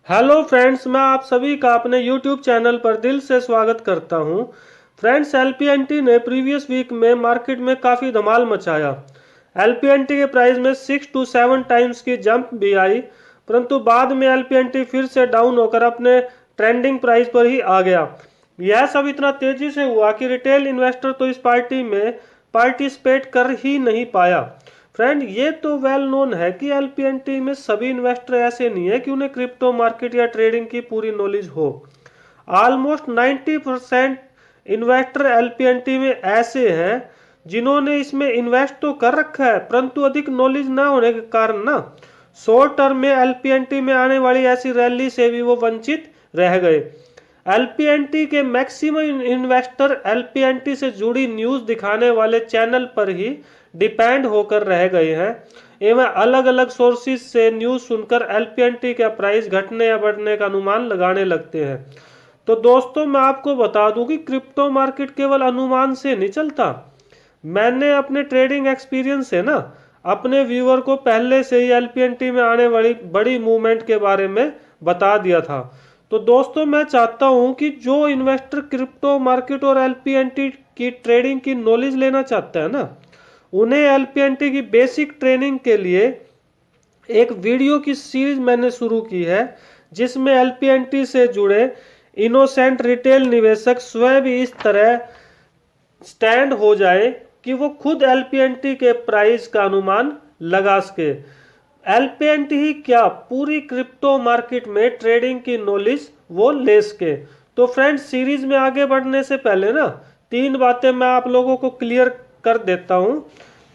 Hello friends, मैं आप सभी का अपने यूट्यूब चैनल पर दिल से स्वागत करता हूं। फ्रेंड्स, एलपीएनटी ने प्रीवियस वीक में मार्केट में काफ़ी धमाल मचाया। एलपीएनटी के प्राइस में 6 to 7 टाइम्स की जंप भी आई, परंतु बाद में एलपीएनटी फिर से डाउन होकर अपने ट्रेंडिंग प्राइस पर ही आ गया। यह सब इतना तेजी से हुआ कि रिटेल इन्वेस्टर तो इस पार्टी में पार्टिसिपेट कर ही नहीं पाया। फ्रेंड, ये तो वेल नोन है कि एलपीएनटी में सभी इन्वेस्टर ऐसे नहीं है कि उन्हें क्रिप्टो मार्केट या ट्रेडिंग की पूरी नॉलेज हो। ऑलमोस्ट 90% इन्वेस्टर एलपीएनटी में ऐसे हैं जिन्होंने इसमें इन्वेस्ट तो कर रखा है, परंतु अधिक नॉलेज ना होने के कारण ना शॉर्ट टर्म में एलपीएनटी में आने वाली ऐसी रैली से भी वो वंचित रह गए। एलपीएनटी के मैक्सिमम इन्वेस्टर एलपीएनटी से जुड़ी न्यूज़ दिखाने वाले चैनल पर ही डिपेंड होकर रह गए हैं एवं अलग अलग सोर्सेज से न्यूज़ सुनकर एलपीएनटी का प्राइस घटने या बढ़ने का अनुमान लगाने लगते हैं। तो दोस्तों, मैं आपको बता दूं कि क्रिप्टो मार्केट केवल अनुमान से नहीं चलता। मैंने अपने ट्रेडिंग एक्सपीरियंस से ना अपने व्यूअर को पहले से ही एलपीएनटी में आने वाली बड़ी मूवमेंट के बारे में बता दिया था। तो दोस्तों, मैं चाहता हूं कि जो इन्वेस्टर क्रिप्टो मार्केट और एलपीएनटी की ट्रेडिंग की नॉलेज लेना चाहता है ना, उन्हें एलपीएनटी की बेसिक ट्रेनिंग के लिए एक वीडियो की सीरीज मैंने शुरू की है, जिसमें एलपीएनटी से जुड़े इनोसेंट रिटेल निवेशक स्वयं भी इस तरह स्टैंड हो जाए कि वो खुद एलपीएनटी के प्राइस का अनुमान लगा सके। एलपीएनटी ही क्या, पूरी क्रिप्टो मार्केट में ट्रेडिंग की नॉलेज वो ले सके। तो फ्रेंड्स, सीरीज में आगे बढ़ने से पहले ना 3 बातें मैं आप लोगों को क्लियर कर देता हूं।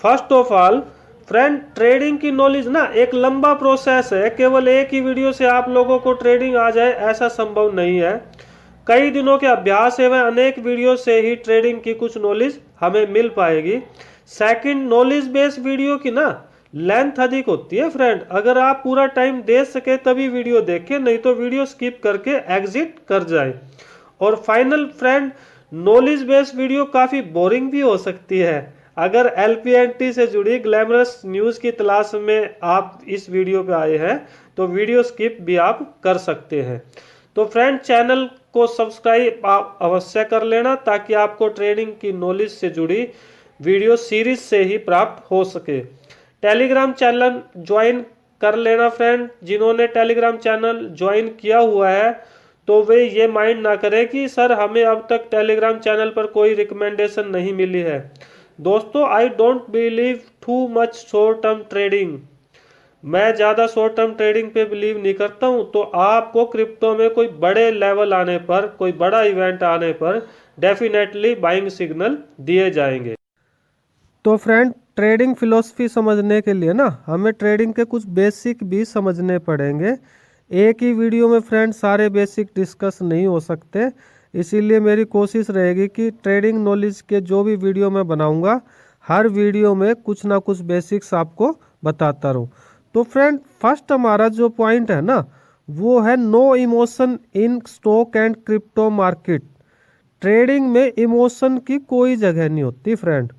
First of all friend, trading की नॉलेज ना एक लंबा प्रोसेस है। केवल एक ही वीडियो से आप लोगों को ट्रेडिंग आ जाए ऐसा संभव नहीं है। कई दिनों के अभ्यास एवं अनेक वीडियो से ही ट्रेडिंग की कुछ नॉलेज हमें मिल पाएगी। सेकंड, नॉलेज बेस्ड वीडियो की ना लेंथ अधिक होती है। फ्रेंड, अगर आप पूरा टाइम दे सके तभी वीडियो देखें, नहीं तो वीडियो स्किप करके एग्जिट कर जाए। और final friend, knowledge based video काफ़ी बोरिंग भी हो सकती है। अगर एलपीएनटी से जुड़ी ग्लैमरस न्यूज़ की तलाश में आप इस वीडियो पे आए हैं तो वीडियो स्किप भी आप कर सकते हैं। तो फ्रेंड, चैनल को सब्सक्राइब आप अवश्य कर लेना ताकि आपको ट्रेडिंग की नॉलेज से जुड़ी वीडियो सीरीज से ही प्राप्त हो सके। टेलीग्राम चैनल ज्वाइन कर लेना फ्रेंड। जिन्होंने टेलीग्राम चैनल ज्वाइन किया हुआ है तो वे ये माइंड ना करें कि सर हमें अब तक टेलीग्राम चैनल पर कोई रिकमेंडेशन नहीं मिली है। दोस्तों, I don't believe too much short term trading. मैं ज़्यादा शॉर्ट टर्म ट्रेडिंग पे बिलीव नहीं करता हूँ। तो आपको क्रिप्टो में कोई बड़े लेवल आने पर, कोई बड़ा इवेंट आने पर डेफिनेटली बाइंग सिग्नल दिए जाएंगे। तो फ्रेंड, ट्रेडिंग फिलोसफी समझने के लिए ना हमें ट्रेडिंग के कुछ बेसिक भी समझने पड़ेंगे। एक ही वीडियो में फ्रेंड सारे बेसिक डिस्कस नहीं हो सकते, इसीलिए मेरी कोशिश रहेगी कि ट्रेडिंग नॉलेज के जो भी वीडियो मैं बनाऊंगा, हर वीडियो में कुछ ना कुछ बेसिक्स आपको बताता रहूं। तो फ्रेंड, फर्स्ट हमारा जो पॉइंट है ना वो है no emotion in stock and crypto market. Trading में इमोशन की कोई जगह नहीं होती फ्रेंड।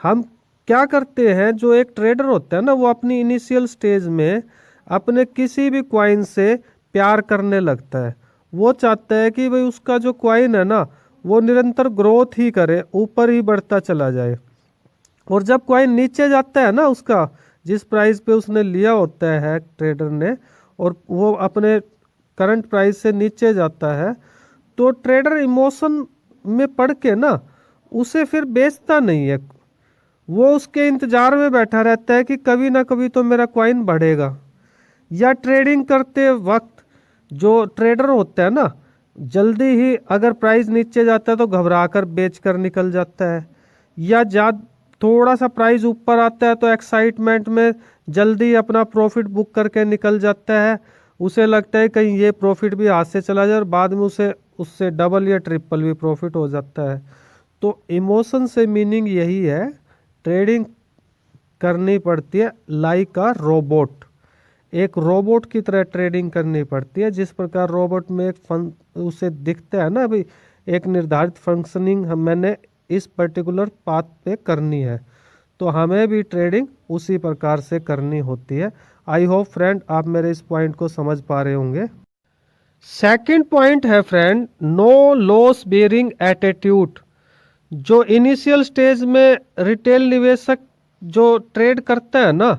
हम क्या करते हैं, जो एक ट्रेडर होता है ना वो अपनी इनिशियल स्टेज में अपने किसी भी क्वाइन से प्यार करने लगता है। वो चाहता है कि भाई उसका जो क्वाइन है ना वो निरंतर ग्रोथ ही करे, ऊपर ही बढ़ता चला जाए। और जब क्वाइन नीचे जाता है ना, उसका जिस प्राइस पे उसने लिया होता है ट्रेडर ने, और वो अपने करंट प्राइस से नीचे जाता है, तो ट्रेडर इमोशन में पड़ के ना उसे फिर बेचता नहीं है। वो उसके इंतजार में बैठा रहता है कि कभी ना कभी तो मेरा क्वाइन बढ़ेगा। या ट्रेडिंग करते वक्त जो ट्रेडर होता है ना, जल्दी ही अगर प्राइस नीचे जाता है तो घबरा कर बेच कर निकल जाता है। या थोड़ा सा प्राइस ऊपर आता है तो एक्साइटमेंट में जल्दी अपना प्रॉफिट बुक करके निकल जाता है। उसे लगता है कहीं ये प्रॉफिट भी हाथ से चला जाए, और बाद में उसे उससे डबल या ट्रिपल भी प्रॉफिट हो जाता है। तो इमोशन से मीनिंग यही है, ट्रेडिंग करनी पड़ती है लाइक अ रोबोट। एक रोबोट की तरह ट्रेडिंग करनी पड़ती है। जिस प्रकार रोबोट में उसे दिखता है ना भाई एक निर्धारित फंक्शनिंग मैंने इस पर्टिकुलर पाथ पे करनी है, तो हमें भी ट्रेडिंग उसी प्रकार से करनी होती है। आई होप फ्रेंड आप मेरे इस पॉइंट को समझ पा रहे होंगे। सेकंड पॉइंट है friend, no loss bearing attitude. जो इनिशियल स्टेज में रिटेल निवेशक जो ट्रेड करता है ना,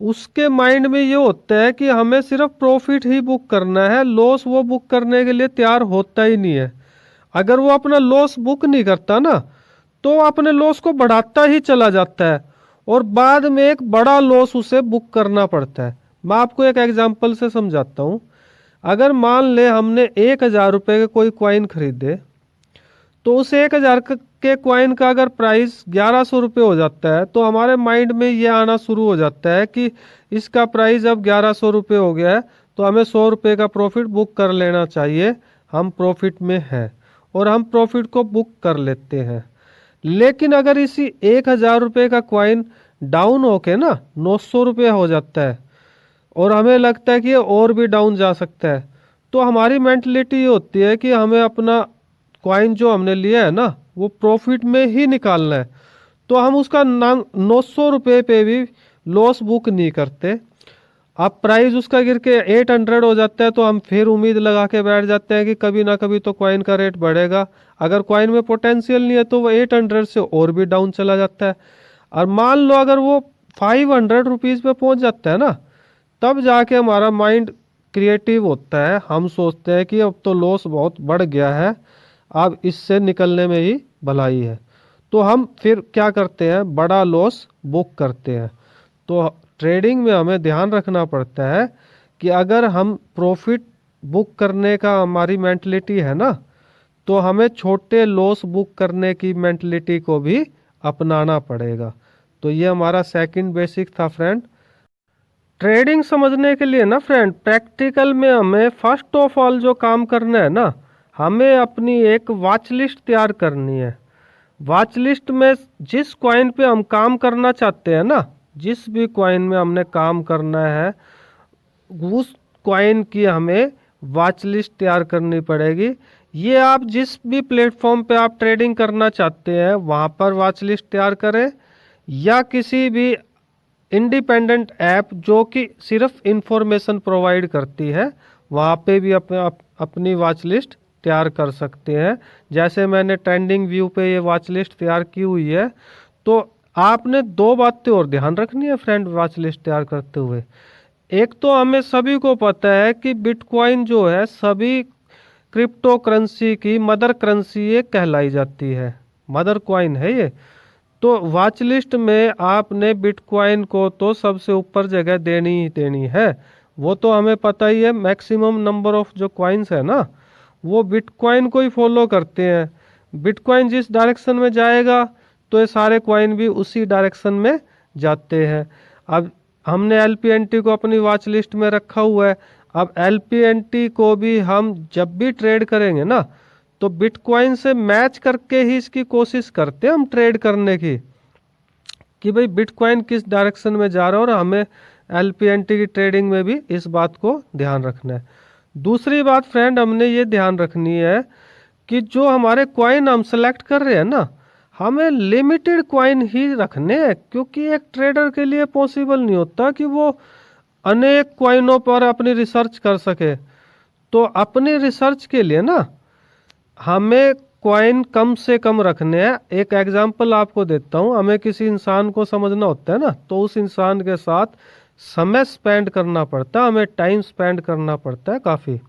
उसके माइंड में ये होता है कि हमें सिर्फ प्रॉफिट ही बुक करना है, लॉस वो बुक करने के लिए तैयार होता ही नहीं है। अगर वो अपना लॉस बुक नहीं करता ना, तो अपने लॉस को बढ़ाता ही चला जाता है और बाद में एक बड़ा लॉस उसे बुक करना पड़ता है। मैं आपको एक एग्जांपल से समझाता हूँ। अगर मान ले हमने 1,000 रुपये के कोई क्वाइन खरीदे, तो उस 1,000 के क्वाइन का अगर प्राइस 1,100 रुपये हो जाता है, तो हमारे माइंड में ये आना शुरू हो जाता है कि इसका प्राइस अब 1,100 रुपये हो गया है, तो हमें 100 रुपये का प्रॉफिट बुक कर लेना चाहिए, हम प्रॉफिट में हैं, और हम प्रॉफिट को बुक कर लेते हैं। लेकिन अगर इसी 1,000 रुपये का क्वाइन डाउन होके ना 900 रुपये हो जाता है और हमें लगता है कि ये और भी डाउन जा सकता है, तो हमारी मेंटलिटी ये होती है कि हमें अपना क्वाइन जो हमने लिया है ना, वो प्रॉफिट में ही निकालना है। तो हम उसका 900 रुपये पे भी लॉस बुक नहीं करते। अब प्राइस उसका गिर के 800 हो जाता है, तो हम फिर उम्मीद लगा के बैठ जाते हैं कि कभी ना कभी तो कॉइन का रेट बढ़ेगा। अगर कॉइन में पोटेंशियल नहीं है तो वो 800 से और भी डाउन चला जाता है। और मान लो अगर वो 500 रुपीज़ पे पहुंच जाता है ना, तब जाके हमारा माइंड क्रिएटिव होता है। हम सोचते हैं कि अब तो लॉस बहुत बढ़ गया है, अब इससे निकलने में ही भलाई है। तो हम फिर क्या करते हैं, बड़ा लॉस बुक करते हैं। तो ट्रेडिंग में हमें ध्यान रखना पड़ता है कि अगर हम प्रॉफिट बुक करने का हमारी मेंटलिटी है ना, तो हमें छोटे लॉस बुक करने की मेंटलिटी को भी अपनाना पड़ेगा। तो ये हमारा सेकंड बेसिक था फ्रेंड। ट्रेडिंग समझने के लिए ना फ्रेंड, प्रैक्टिकल में हमें फर्स्ट ऑफ ऑल जो काम करना है ना, हमें अपनी एक वॉच लिस्ट तैयार करनी है। वॉच लिस्ट में जिस कॉइन पे हम काम करना चाहते हैं ना, जिस भी कॉइन में हमने काम करना है, उस कॉइन की हमें वॉच लिस्ट तैयार करनी पड़ेगी। ये आप जिस भी प्लेटफॉर्म पे आप ट्रेडिंग करना चाहते हैं वहाँ पर वॉच लिस्ट तैयार करें, या किसी भी इंडिपेंडेंट ऐप जो कि सिर्फ इंफॉर्मेशन प्रोवाइड करती है, वहाँ पे भी अपनी वॉच लिस्ट तैयार कर सकते हैं। जैसे मैंने ट्रेंडिंग व्यू पे ये वॉच लिस्ट तैयार की हुई है। तो आपने दो बातें और ध्यान रखनी है फ्रेंड वॉच लिस्ट तैयार करते हुए। एक तो हमें सभी को पता है कि बिटकॉइन जो है सभी क्रिप्टो करेंसी की मदर करेंसी ये कहलाई जाती है, मदर कॉइन है ये। तो वॉच लिस्ट में आपने बिटकॉइन को तो सबसे ऊपर जगह देनी ही देनी है, वो तो हमें पता ही है। मैक्सिमम नंबर ऑफ जो कॉइन्स है ना, वो बिटकॉइन को ही फॉलो करते हैं। बिटकॉइन जिस डायरेक्शन में जाएगा तो ये सारे कॉइन भी उसी डायरेक्शन में जाते हैं। अब हमने LPNT को अपनी वॉच लिस्ट में रखा हुआ है। अब LPNT को भी हम जब भी ट्रेड करेंगे ना, तो बिटकॉइन से मैच करके ही इसकी कोशिश करते हैं हम ट्रेड करने की, कि भाई बिटकॉइन किस डायरेक्शन में जा रहा है, और हमें LPNT की ट्रेडिंग में भी इस बात को ध्यान रखना है। दूसरी बात फ्रेंड हमने ये ध्यान रखनी है कि जो हमारे कॉइन हम सेलेक्ट कर रहे हैं ना, हमें लिमिटेड कॉइन ही रखने हैं, क्योंकि एक ट्रेडर के लिए पॉसिबल नहीं होता कि वो अनेक कॉइनों पर अपनी रिसर्च कर सके। तो अपनी रिसर्च के लिए ना हमें कॉइन कम से कम रखने हैं। एक एग्जांपल आपको देता हूँ। हमें किसी इंसान को समझना होता है ना, तो उस इंसान के साथ समय स्पेंड करना पड़ता है, हमें टाइम स्पेंड करना पड़ता है काफ़ी।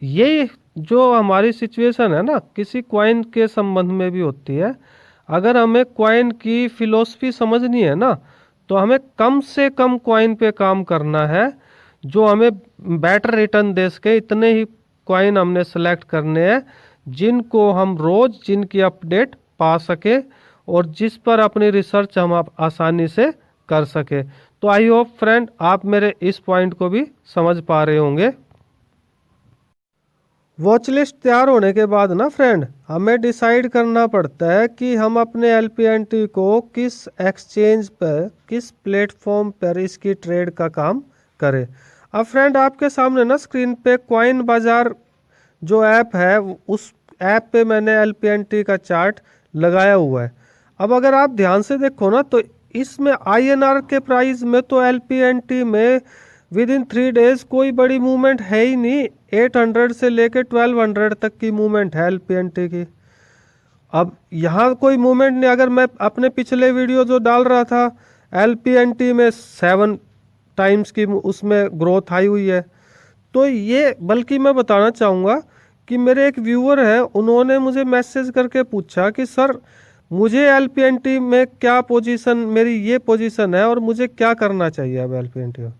ये जो हमारी सिचुएशन है ना, किसी कॉइन के संबंध में भी होती है। अगर हमें कॉइन की फिलॉसफी समझनी है ना, तो हमें कम से कम कॉइन पे काम करना है जो हमें बेटर रिटर्न दे सके। इतने ही कॉइन हमने सेलेक्ट करने हैं जिनको हम रोज़ जिनकी अपडेट पा सके और जिस पर अपनी रिसर्च हम आसानी से कर सके। तो आई होप फ्रेंड आप मेरे इस पॉइंट को भी समझ पा रहे होंगे। वॉच लिस्ट तैयार होने के बाद ना फ्रेंड, हमें डिसाइड करना पड़ता है कि हम अपने LPNT को किस एक्सचेंज पर, किस प्लेटफॉर्म पर इसकी ट्रेड का काम करें। अब फ्रेंड आपके सामने ना स्क्रीन पे कॉइन बाजार जो ऐप है, उस ऐप पे मैंने LPNT का चार्ट लगाया हुआ है। अब अगर आप ध्यान से देखो ना, तो इसमें INR के प्राइस में तो LPNT में विद इन 3 डेज कोई बड़ी मूवमेंट है ही नहीं। 800 से लेके 1200 तक की मूवमेंट है LPNT की। अब यहाँ कोई मूवमेंट नहीं। अगर मैं अपने पिछले वीडियो जो डाल रहा था LPNT में 7 टाइम्स की उसमें ग्रोथ आई हुई है। तो ये बल्कि मैं बताना चाहूँगा कि मेरे एक व्यूअर है, उन्होंने मुझे मैसेज करके पूछा कि सर मुझे LPNT में क्या पोजीशन, मेरी ये पोजीशन है और मुझे क्या करना चाहिए अब LPNT में।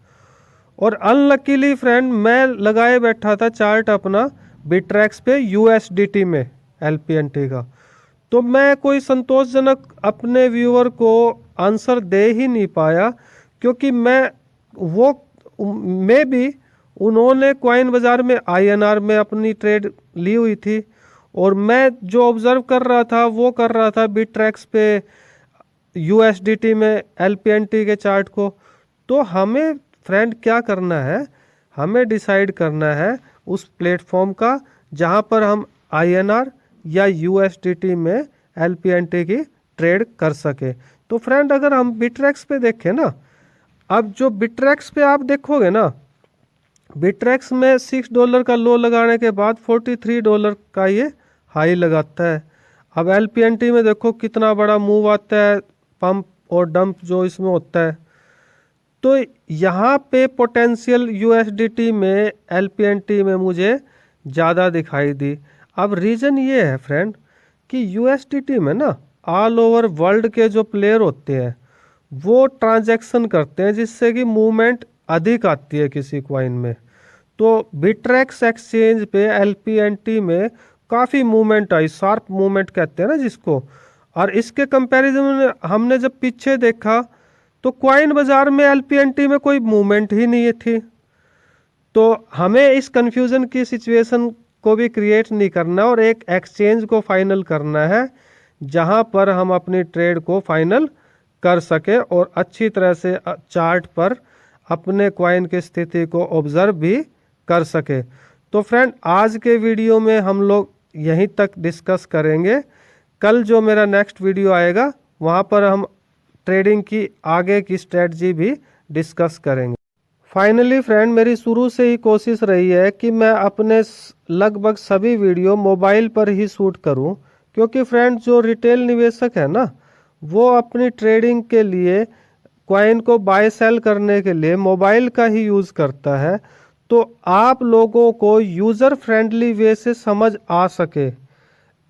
और अनलकीली फ्रेंड मैं लगाए बैठा था चार्ट अपना बिट्रैक्स पे USDT में LPNT का। तो मैं कोई संतोषजनक अपने व्यूअर को आंसर दे ही नहीं पाया, क्योंकि मैं भी उन्होंने कॉइन बाजार में INR में अपनी ट्रेड ली हुई थी और मैं जो ऑब्जर्व कर रहा था वो कर रहा था बिट्रैक्स पे USDT में LPNT के चार्ट को। तो हमें फ्रेंड क्या करना है, हमें डिसाइड करना है उस प्लेटफॉर्म का जहां पर हम INR या USDT में LPNT की ट्रेड कर सके। तो फ्रेंड अगर हम बिट्रैक्स पे देखें ना, अब जो बिट्रैक्स पे आप देखोगे ना, बिट्रैक्स में $6 का लो लगाने के बाद $43 का ये हाई लगाता है। अब LPNT में देखो कितना बड़ा मूव आता है, पंप और डंप जो इसमें होता है। तो यहाँ पे पोटेंशियल USDT में LPNT में मुझे ज़्यादा दिखाई दी। अब रीज़न ये है फ्रेंड कि USDT में ना ऑल ओवर वर्ल्ड के जो प्लेयर होते हैं वो ट्रांजैक्शन करते हैं, जिससे कि मूवमेंट अधिक आती है किसी कॉइन में। तो बिट्रैक्स एक्सचेंज पे LPNT में काफ़ी मूवमेंट आई, शार्प मूवमेंट कहते हैं ना जिसको। और इसके कंपैरिजन में हमने जब पीछे देखा तो कॉइन बाजार में LPNT में कोई मूवमेंट ही नहीं थी। तो हमें इस कंफ्यूजन की सिचुएशन को भी क्रिएट नहीं करना और एक एक्सचेंज को फाइनल करना है जहां पर हम अपनी ट्रेड को फाइनल कर सके और अच्छी तरह से चार्ट पर अपने कॉइन की स्थिति को ऑब्जर्व भी कर सके। तो फ्रेंड आज के वीडियो में हम लोग यहीं तक डिस्कस करेंगे। कल जो मेरा नेक्स्ट वीडियो आएगा वहां पर हम ट्रेडिंग की आगे की स्ट्रेटजी भी डिस्कस करेंगे। फाइनली फ्रेंड मेरी शुरू से ही कोशिश रही है कि मैं अपने लगभग सभी वीडियो मोबाइल पर ही शूट करूं, क्योंकि फ्रेंड जो रिटेल निवेशक है ना वो अपनी ट्रेडिंग के लिए कॉइन को बाय सेल करने के लिए मोबाइल का ही यूज़ करता है। तो आप लोगों को यूज़र फ्रेंडली वे से समझ आ सके,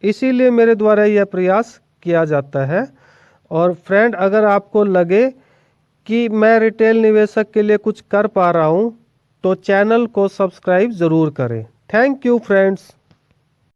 इसीलिए मेरे द्वारा यह प्रयास किया जाता है। और फ्रेंड अगर आपको लगे कि मैं रिटेल निवेशक के लिए कुछ कर पा रहा हूँ तो चैनल को सब्सक्राइब ज़रूर करें। Thank you friends.